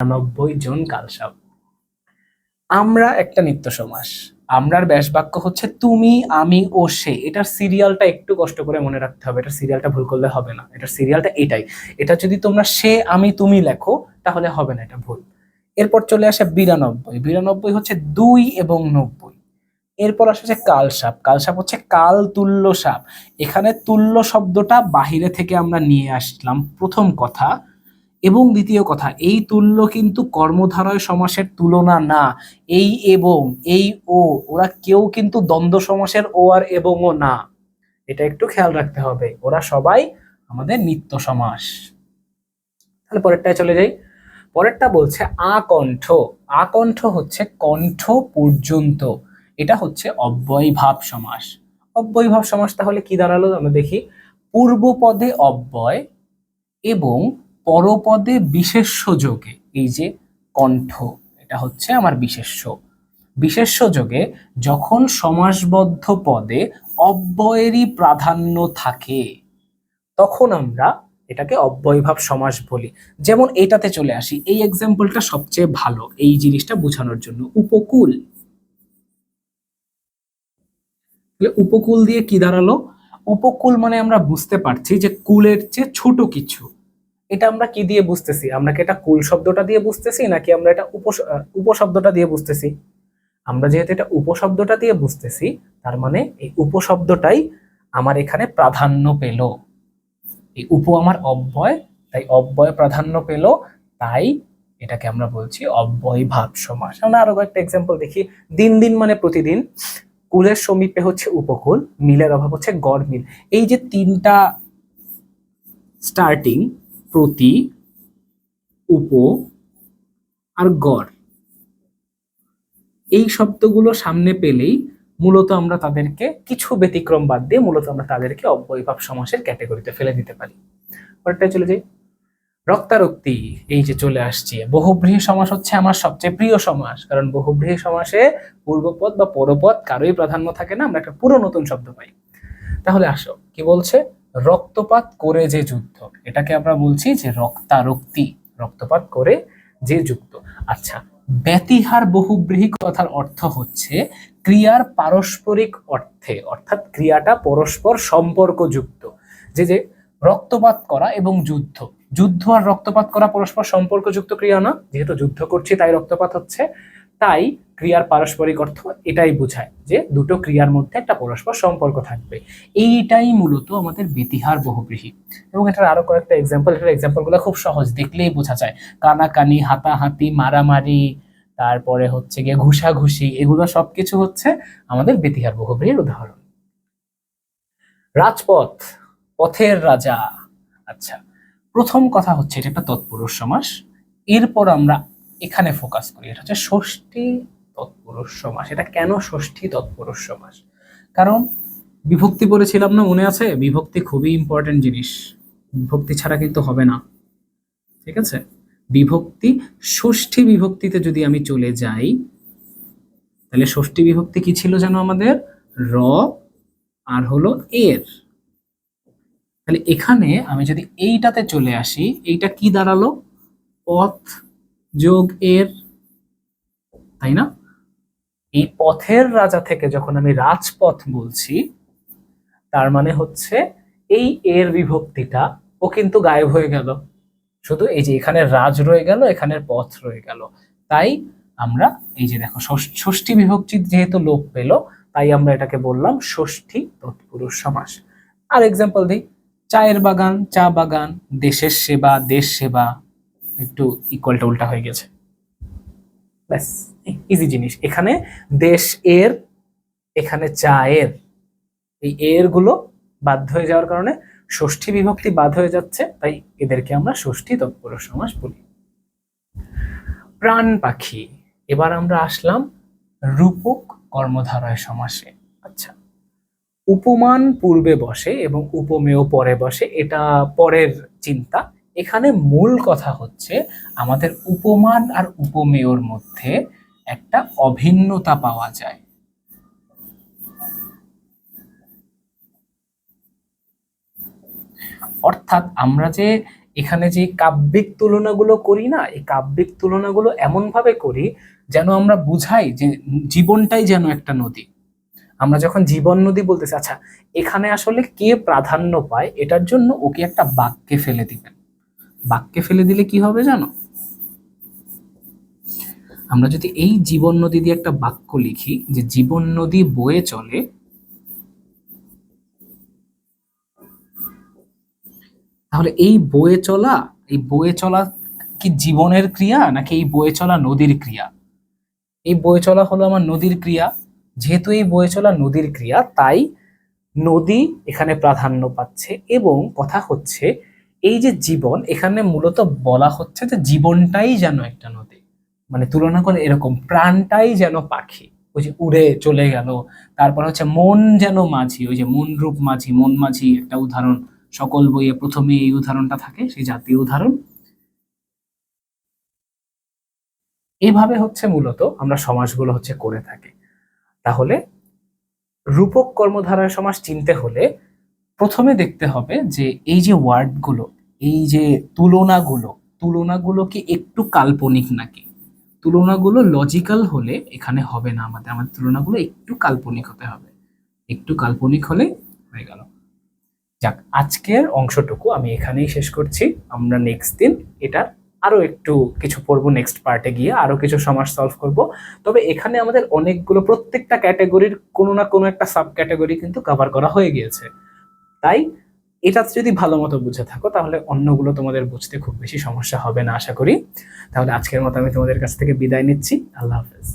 90 জন কালসাপ। আমরা একটা নিত্য সমাস। আমরার ব্যাস বাক্য হচ্ছে তুমি, আমি ও সে। এটার সিরিয়ালটা একটু কষ্ট করে মনে রাখতে হবে, এটার সিরিয়ালটা ভুল করলে হবে না। এটার সিরিয়ালটা এটাই। এটা যদি তোমরা সে, আমি, তুমি লেখো তাহলে হবে না, এটা ভুল। এরপর চলে আসে 92। 92 হচ্ছে 2 এবং 90। এরপর আসে কালসাপ। কালসাপ হচ্ছে কাল তুল্য সাপ। এখানে তুল্য শব্দটা বাহিরে থেকে আমরা নিয়ে আসলাম, প্রথম কথা। এবং দ্বিতীয় কথা, এই তুল্য কিন্তু কর্মধারয় সমাসের তুলনা না। এই এবং, এই ও, ওরা কেউ কিন্তু দ্বন্দ্ব সমাসের ও আর এবং ও না। এটা একটু খেয়াল রাখতে হবে, ওরা সবাই আমাদের নিত্য সমাস। তাহলে পরেরটায় চলে যাই। পরেরটা বলছে আকণ্ঠ। আকণ্ঠ হচ্ছে কণ্ঠ পর্যন্ত। এটা হচ্ছে অব্যয়ভাব সমাস। অব্যয়ভাব সমাস তাহলে কি দাঁড়ালো আমরা দেখি। পূর্ব পদে অব্যয় এবং পরপদে বিশেষ্য যোগে, এই যে কণ্ঠ, এটা হচ্ছে আমার বিশেষ্য। বিশেষ্য যোগে যখন সমাসবদ্ধ পদে অব্যয়েরই প্রাধান্য থাকে তখন আমরা এটাকে অব্যয়ভাব সমাস বলি। যেমন এটাতে চলে আসি, এই এক্সাম্পলটা সবচেয়ে ভালো এই জিনিসটা বোঝানোর জন্য। উপকূল। উপকূল দিয়ে কি দাঁড়ালো? উপকূল মানে আমরা বুঝতে পারছি যে কুলের চেয়ে ছোট কিছু। এটা আমরা কি দিয়ে বুঝতেছি? আমরা কি এটা কুল শব্দটা দিয়ে বুঝতেছি নাকি আমরা এটা উপশব্দটা দিয়ে বুঝতেছি? আমরা যেহেতু এটা উপশব্দটা দিয়ে বুঝতেছি, তার মানে এই উপশব্দটাই আমার এখানে প্রাধান্য পেল। এই উপ আমার অব্যয়, তাই অব্যয় প্রাধান্য পেল, তাই এটাকে আমরা বলছি অব্যয়ভাব সমাস। আমরা আরো কয়েকটা এক্সাম্পল দেখি। দিন দিন মানে প্রতিদিন। কুলের সমীপে হচ্ছে উপকূল, মিলের অভাব হচ্ছে গড় মিল। এই যে তিনটা স্টার্টিং, প্রতি, উপ আর গড়, এই শব্দগুলো সামনে পেলেই মূলত আমরা তাদেরকে কিছু ব্যতিক্রম বাদ দিয়ে মূলত আমরা তাদেরকে অব্যয়ভাব সমাসের ক্যাটাগরিতে ফেলে দিতে পারি। পরেরটায় চলে যাই। রক্তারক্তি। এই যে চলে আসছে, বহুব্রীহি সমাস হচ্ছে আমার সবচেয়ে প্রিয় সমাস, কারণ বহুব্রীহি সমাসে পূর্বপদ বা পরপদ কারোই প্রাধান্য থাকে না, আমরা একটা পুরো নতুন শব্দ পাই। তাহলে আসো কি বলছে, রক্তপাত করে যে যুদ্ধ, এটাকে আমরা বলছি যে রক্তারক্তি। রক্তপাত করে যে যুদ্ধ। আচ্ছা, ব্যতিহার বহুব্রীহি কথার অর্থ হচ্ছে ক্রিয়ার পারস্পরিক অর্থে, অর্থাৎ ক্রিয়াটা পরস্পর সম্পর্কযুক্ত। যে যে রক্তপাত করা এবং যুদ্ধ, যুদ্ধ আর রক্তপাত করা পরস্পর সম্পর্কযুক্ত ক্রিয়া না, যেহেতু যুদ্ধ করছি তাই রক্তপাত হচ্ছে, তাই ক্রিয়ার পারস্পরিক অর্থ এটাই বোঝায় যে দুটো ক্রিয়ার মধ্যে একটা পরস্পর সম্পর্ক থাকবে। এইটাই মূলত আমাদের ব্যতিহার বহুব্রীহি। এবং এটার আরো কয়েকটা এক্সাম্পল, এটার এক্সাম্পলগুলো খুব সহজ, দেখলেই বোঝা যায়। কানাকানি, হাতাহাতি, মারামারি, তারপরে হচ্ছে গিয়ে ঘুষাঘুষি, এগুলো সবকিছু হচ্ছে আমাদের ব্যতিহার বহুব্রীহির উদাহরণ। রাজপথ, পথের রাজা। আচ্ছা, প্রথম কথা হচ্ছে এটা একটা তৎপুরুষ সমাস। এরপর আমরা এখানে ফোকাস করি, এটা হচ্ছে ষষ্ঠী তৎপুরুষ সমাস। এটা কেন ষষ্ঠী তৎপুরুষ সমাস? কারণ বিভক্তি পড়েছিলাম না, মনে আছে? বিভক্তি খুবই ইম্পর্টেন্ট জিনিস, বিভক্তি ছাড়া কিন্তু হবে না। ঠিক আছে, বিভক্তি, ষষ্ঠী বিভক্তিতে যদি আমি চলে যাই, তাহলে ষষ্ঠী বিভক্তি কি ছিল যেন আমাদের? র আর হলো এর। তাহলে এখানে আমি যদি এইটাতে চলে আসি, এইটা কি দাঁড়ালো? পথ যোগ এর, তাই না? এই পথের রাজা থেকে যখন আমি রাজপথ বলছি, তার মানে হচ্ছে এই এর বিভক্তিটা ও কিন্তু গায়েব হয়ে গেল, শুধু এই যে এখানে রাজ রয়ে গেল, এখানে পথ রয়ে গেল। তাই আমরা এই যে দেখো ষষ্ঠী বিভক্তি যেহেতু লোপ পেল, তাই আমরা এটাকে বললাম ষষ্ঠী তৎপুরুষ সমাস। আর এক্সাম্পল দিই, চায়ের বাগান, চা বাগান, দেশের সেবা, দেশ সেবা, একটু ইকুয়ালটা উল্টা হয়ে গেছে, ব্যাস ইজি জিনিস। এখানে দেশ এর, এখানে চা এর, এই এর গুলো বাদ হয়ে যাওয়ার কারণে ষষ্ঠী বিভক্তি বাদ হয়ে যাচ্ছে, তাই এদেরকে আমরা ষষ্ঠী তৎপুরুষ সমাস বলি। প্রাণ পাখি। এবার আমরা আসলাম রূপক কর্মধারয় সমাসে। আচ্ছা, উপমান পূর্বে বসে এবং উপমেয় পরে বসে, এটা পরের চিন্তা। এখানে মূল কথা হচ্ছে আমাদের উপমান আর উপমেয়র মধ্যে একটা অভিন্নতা পাওয়া যায়। অর্থাৎ আমরা যে এখানে যে কাব্যিক তুলনাগুলো করি না, এই কাব্যিক তুলনাগুলো এমন ভাবে করি যেন আমরা বুঝাই যে জীবনটাই যেন একটা নদী। আমরা যখন জীবন নদী বলতেছি, আচ্ছা এখানে আসলে কে প্রাধান্য পায় এটার জন্য ওকে একটা বাক্যে ফেলে দিবেন। বাক্যে ফেলে দিলে কি হবে জানো? আমরা যদি এই জীবন নদী দিয়ে একটা বাক্য লিখি যে জীবন নদী বয়ে চলে, তাহলে এই বয়ে চলা কি জীবনের ক্রিয়া নাকি এই বয়ে চলা নদীর ক্রিয়া? এই বয়ে চলা হলো আমার নদীর ক্রিয়া। যেহেতু এই বয়ে চলা নদীর ক্রিয়া, তাই নদী এখানে প্রাধান্য পাচ্ছে। এবং কথা হচ্ছে এই যে জীবন, এখানে মূলত বলা হচ্ছে যে জীবনটাই যেন একটা নদী, মানে তুলনা করে এরকম প্রাণটাই যেন পাখি, ওই যে উড়ে চলে গেল। তারপর হচ্ছে মন যেন মাঝি, ওই যে মন রূপ মাঝি, মন মাঝি একটা উদাহরণ, সকল বইয়ে প্রথমে এই উদাহরণটা থাকে, সেই জাতীয় উদাহরণ। এইভাবে হচ্ছে মূলত আমরা সমাসগুলো হচ্ছে করে থাকি। তাহলে রূপক কর্মধারয় সমাস চিনতে হলে প্রথমে দেখতে হবে যে এই যে ওয়ার্ডগুলো, এই যে তুলনাগুলো কি একটু কাল্পনিক নাকি। তুলনাগুলো লজিক্যাল হলে এখানে হবে না, আমাদের আমাদের তুলনাগুলো একটু কাল্পনিক হতে হবে। একটু কাল্পনিক হলে হয়ে গেল। যাক, আজকের অংশটুকু আমি এখানেই শেষ করছি। আমরা নেক্সট দিন এটা আরো একটু কিছু পড়বো, নেক্সট পার্টে গিয়ে আরো কিছু সমাস সলভ করব। তবে এখানে আমাদের অনেকগুলো, প্রত্যেকটা ক্যাটাগরির কোনো না কোনো একটা সাব ক্যাটাগরি কিন্তু কভার করা হয়ে গিয়েছে। তাই এটা যদি ভালো মতো বুঝে থাকো তাহলে অন্যগুলো তোমাদের বুঝতে খুব বেশি সমস্যা হবে না আশা করি। তাহলে আজকের মতো আমি তোমাদের কাছ থেকে বিদায় নিচ্ছি। আল্লাহ হাফেজ।